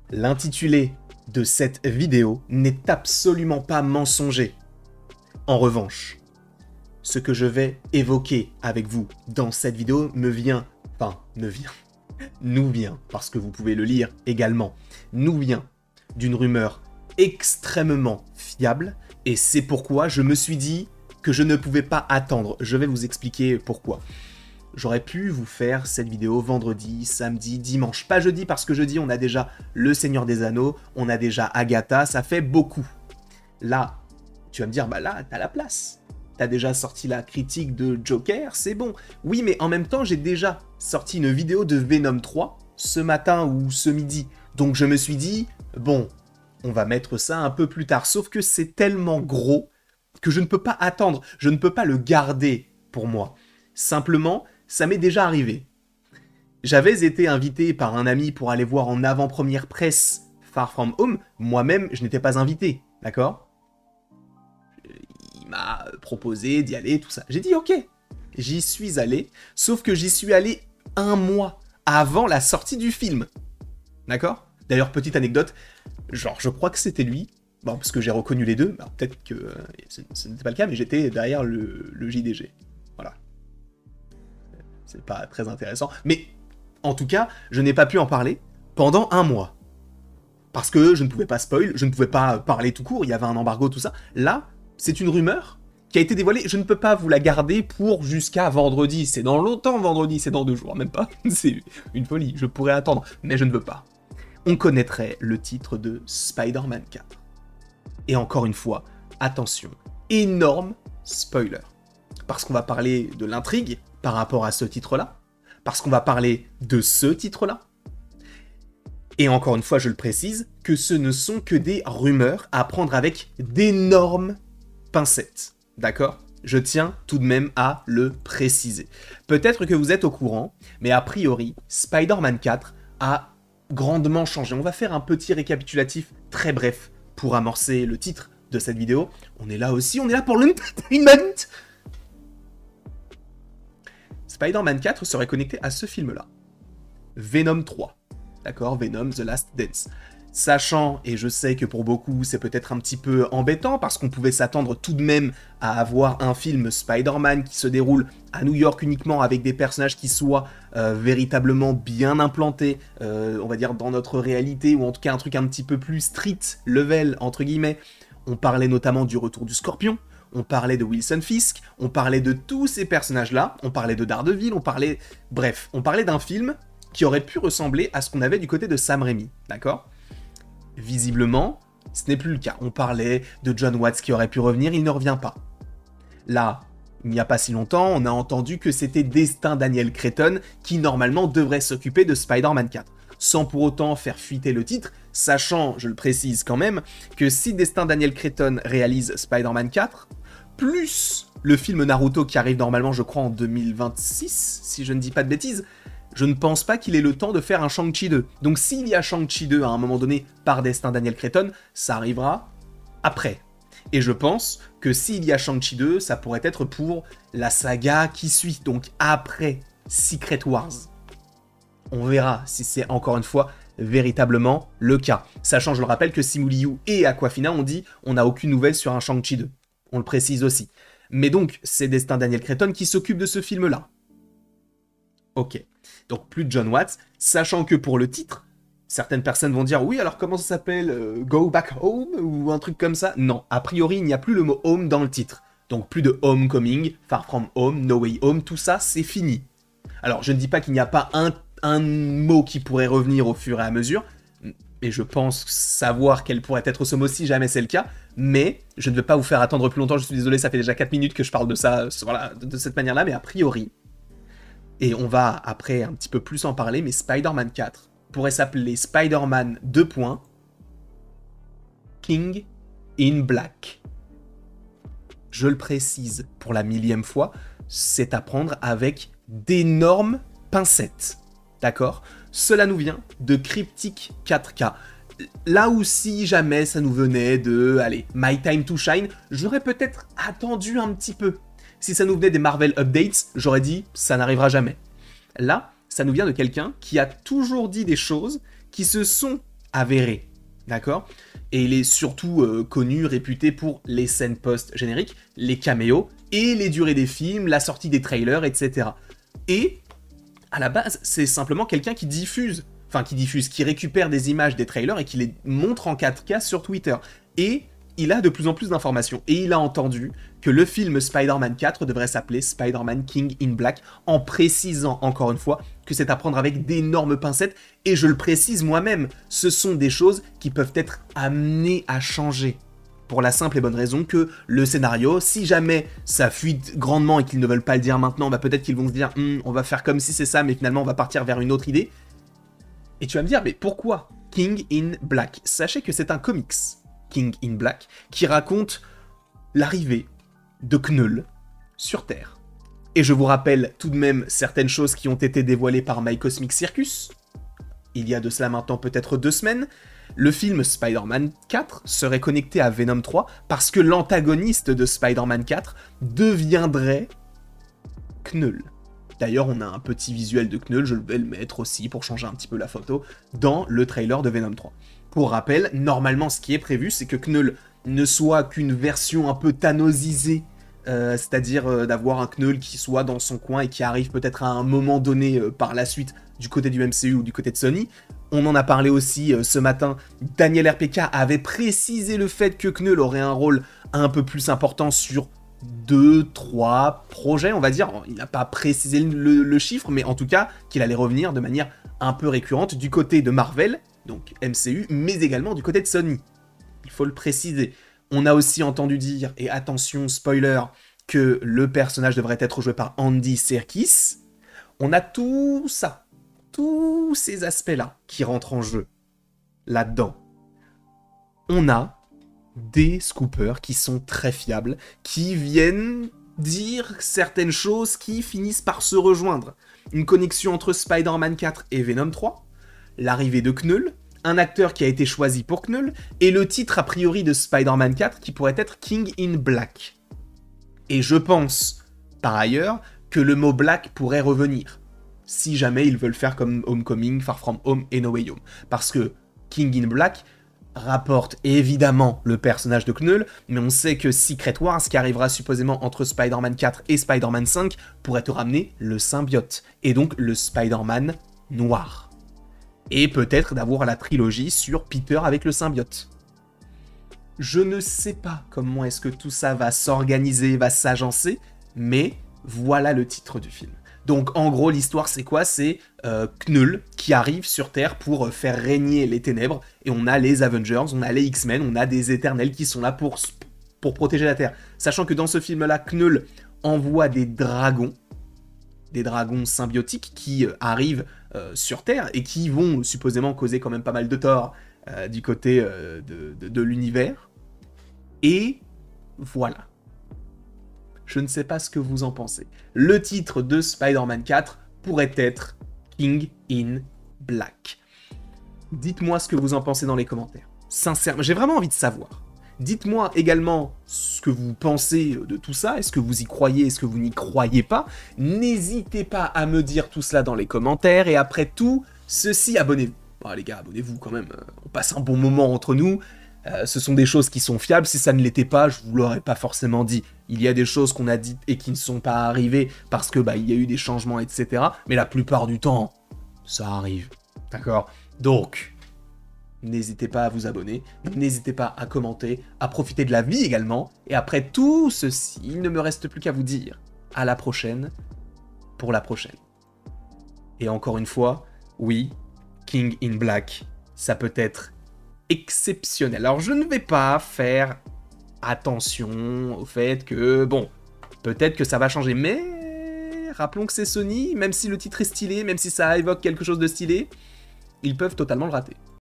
L'intitulé de cette vidéo n'est absolument pas mensonger. En revanche, ce que je vais évoquer avec vous dans cette vidéo nous vient, parce que vous pouvez le lire également, nous vient d'une rumeur extrêmement fiable, et c'est pourquoi je me suis dit que je ne pouvais pas attendre. Je vais vous expliquer pourquoi. J'aurais pu vous faire cette vidéo vendredi, samedi, dimanche. Pas jeudi, parce que jeudi, on a déjà Le Seigneur des Anneaux, on a déjà Agatha, ça fait beaucoup. Là, tu vas me dire, bah là, t'as la place. T'as déjà sorti la critique de Joker, c'est bon. Oui, mais en même temps, j'ai déjà sorti une vidéo de Venom 3 ce matin ou ce midi. Donc je me suis dit, bon, on va mettre ça un peu plus tard. Sauf que c'est tellement gros que je ne peux pas attendre. Je ne peux pas le garder pour moi. Simplement, ça m'est déjà arrivé. J'avais été invité par un ami pour aller voir en avant-première presse Far From Home. Moi-même, je n'étais pas invité, d'accord ? Il m'a proposé d'y aller, tout ça. J'ai dit ok. J'y suis allé, sauf que j'y suis allé un mois avant la sortie du film. D'accord ? D'ailleurs, petite anecdote, genre je crois que c'était lui, bon, parce que j'ai reconnu les deux, alors peut-être que ce n'était pas le cas, mais j'étais derrière le JDG. Voilà. C'est pas très intéressant, mais en tout cas, je n'ai pas pu en parler pendant un mois. Parce que je ne pouvais pas spoil, je ne pouvais pas parler tout court, il y avait un embargo, tout ça. Là, c'est une rumeur qui a été dévoilée, je ne peux pas vous la garder pour jusqu'à vendredi. C'est dans longtemps vendredi, c'est dans 2 jours, même pas. C'est une folie, je pourrais attendre, mais je ne veux pas. On connaîtrait le titre de Spider-Man 4. Et encore une fois, attention, énorme spoiler. Parce qu'on va parler de l'intrigue par rapport à ce titre-là, parce qu'on va parler de ce titre-là, et encore une fois, je le précise, que ce ne sont que des rumeurs à prendre avec d'énormes pincettes. D'accord ? Je tiens tout de même à le préciser. Peut-être que vous êtes au courant, mais a priori, Spider-Man 4 a grandement changé. On va faire un petit récapitulatif très bref pour amorcer le titre de cette vidéo. On est là aussi, on est là pour l'entertainment. Spider-Man 4 serait connecté à ce film-là. Venom 3. D'accord ? Venom The Last Dance. Sachant, et je sais que pour beaucoup c'est peut-être un petit peu embêtant, parce qu'on pouvait s'attendre tout de même à avoir un film Spider-Man qui se déroule à New York uniquement avec des personnages qui soient véritablement bien implantés, on va dire dans notre réalité, ou en tout cas un truc un petit peu plus street level, entre guillemets. On parlait notamment du retour du Scorpion, on parlait de Wilson Fisk, on parlait de tous ces personnages-là, on parlait de Daredevil, on parlait d'un film qui aurait pu ressembler à ce qu'on avait du côté de Sam Raimi, d'accord ? Visiblement, ce n'est plus le cas. On parlait de John Watts qui aurait pu revenir, il ne revient pas. Là, il n'y a pas si longtemps, on a entendu que c'était Destin Daniel Cretton qui normalement devrait s'occuper de Spider-Man 4, sans pour autant faire fuiter le titre, sachant, je le précise quand même, que si Destin Daniel Cretton réalise Spider-Man 4, plus le film Naruto qui arrive normalement, je crois, en 2026, si je ne dis pas de bêtises, je ne pense pas qu'il ait le temps de faire un Shang-Chi 2. Donc s'il y a Shang-Chi 2 à un moment donné par Destin Daniel Cretton, ça arrivera après. Et je pense que s'il y a Shang-Chi 2, ça pourrait être pour la saga qui suit, donc après Secret Wars. On verra si c'est encore une fois véritablement le cas. Sachant, je le rappelle, que Simu Liu et Awkwafina ont dit on n'a aucune nouvelle sur un Shang-Chi 2. On le précise aussi. Mais donc, c'est Destin Daniel Cretton qui s'occupe de ce film-là. Ok. Donc plus de John Watts, sachant que pour le titre, certaines personnes vont dire oui, alors comment ça s'appelle Go Back Home ou un truc comme ça. Non, a priori il n'y a plus le mot home dans le titre. Donc plus de Homecoming, Far From Home, No Way Home, tout ça c'est fini. Alors je ne dis pas qu'il n'y a pas un mot qui pourrait revenir au fur et à mesure, et je pense savoir quel pourrait être ce mot si jamais c'est le cas, mais je ne vais pas vous faire attendre plus longtemps, je suis désolé, ça fait déjà 4 minutes que je parle de ça, voilà, de cette manière-là, mais a priori... Et on va après un petit peu plus en parler, mais Spider-Man 4 pourrait s'appeler Spider-Man 2. King in Black. Je le précise pour la 1000e fois, c'est à prendre avec d'énormes pincettes. D'accord ? Cela nous vient de Cryptic 4K. Là où si jamais ça nous venait de, allez, My Time to Shine, j'aurais peut-être attendu un petit peu. Si ça nous venait des Marvel Updates, j'aurais dit « ça n'arrivera jamais ». Là, ça nous vient de quelqu'un qui a toujours dit des choses qui se sont avéré, d'accord? Et il est surtout connu, réputé pour les scènes post-génériques, les caméos, et les durées des films, la sortie des trailers, etc. Et, à la base, c'est simplement quelqu'un qui diffuse, qui récupère des images des trailers et qui les montre en 4K sur Twitter. Et il a de plus en plus d'informations. Et il a entendu que le film Spider-Man 4 devrait s'appeler Spider-Man King in Black, en précisant encore une fois que c'est à prendre avec d'énormes pincettes. Et je le précise moi-même, ce sont des choses qui peuvent être amenées à changer. Pour la simple et bonne raison que le scénario, si jamais ça fuite grandement et qu'ils ne veulent pas le dire maintenant, bah peut-être qu'ils vont se dire on va faire comme si c'est ça, mais finalement on va partir vers une autre idée. Et tu vas me dire, mais pourquoi King in Black? Sachez que c'est un comics, King in Black, qui raconte l'arrivée de Knull sur Terre. Et je vous rappelle tout de même certaines choses qui ont été dévoilées par My Cosmic Circus, il y a de cela maintenant peut-être 2 semaines. Le film Spider-Man 4 serait connecté à Venom 3 parce que l'antagoniste de Spider-Man 4 deviendrait Knull. D'ailleurs, on a un petit visuel de Knull, je vais le mettre aussi pour changer un petit peu la photo, dans le trailer de Venom 3. Pour rappel, normalement, ce qui est prévu, c'est que Knull ne soit qu'une version un peu thanosisée, c'est-à-dire d'avoir un Knull qui soit dans son coin et qui arrive peut-être à un moment donné par la suite du côté du MCU ou du côté de Sony. On en a parlé aussi ce matin, Daniel RPK avait précisé le fait que Knull aurait un rôle un peu plus important sur 2-3 projets, on va dire. Il n'a pas précisé le chiffre, mais en tout cas, qu'il allait revenir de manière un peu récurrente du côté de Marvel, donc MCU, mais également du côté de Sony. Il faut le préciser. On a aussi entendu dire, et attention, spoiler, que le personnage devrait être joué par Andy Serkis. On a tout ça, tous ces aspects-là qui rentrent en jeu là-dedans. On a des scoopers qui sont très fiables, qui viennent dire certaines choses qui finissent par se rejoindre. Une connexion entre Spider-Man 4 et Venom 3, l'arrivée de Knull, un acteur qui a été choisi pour Knull, et le titre a priori de Spider-Man 4 qui pourrait être King in Black. Et je pense, par ailleurs, que le mot Black pourrait revenir, si jamais ils veulent faire comme Homecoming, Far From Home et No Way Home. Parce que King in Black rapporte évidemment le personnage de Knull, mais on sait que Secret Wars, qui arrivera supposément entre Spider-Man 4 et Spider-Man 5, pourrait te ramener le symbiote, et donc le Spider-Man noir. Et peut-être d'avoir la trilogie sur Peter avec le symbiote. Je ne sais pas comment est-ce que tout ça va s'organiser, va s'agencer, mais voilà le titre du film. Donc en gros l'histoire c'est quoi? C'est Knull qui arrive sur Terre pour faire régner les ténèbres, et on a les Avengers, on a les X-Men, on a des Éternels qui sont là pour protéger la Terre. Sachant que dans ce film-là, Knull envoie des dragons symbiotiques qui arrivent sur Terre et qui vont supposément causer quand même pas mal de tort du côté de l'univers. Et voilà. Je ne sais pas ce que vous en pensez. Le titre de Spider-Man 4 pourrait être King in Black. Dites-moi ce que vous en pensez dans les commentaires. Sincèrement, j'ai vraiment envie de savoir. Dites-moi également ce que vous pensez de tout ça. Est-ce que vous y croyez? Est-ce que vous n'y croyez pas? N'hésitez pas à me dire tout cela dans les commentaires. Et après tout ceci, abonnez-vous. Bon, les gars, abonnez-vous quand même. On passe un bon moment entre nous. Ce sont des choses qui sont fiables. Si ça ne l'était pas, je vous l'aurais pas forcément dit. Il y a des choses qu'on a dites et qui ne sont pas arrivées parce que il y a eu des changements, etc. Mais la plupart du temps, ça arrive. D'accord? Donc, n'hésitez pas à vous abonner, n'hésitez pas à commenter, à profiter de la vie également. Et après tout ceci, il ne me reste plus qu'à vous dire à la prochaine pour la prochaine. Et encore une fois, oui, King in Black, ça peut être exceptionnel. Alors je ne vais pas faire attention au fait que, bon, peut-être que ça va changer, mais rappelons que c'est Sony, même si le titre est stylé, même si ça évoque quelque chose de stylé, ils peuvent totalement le rater.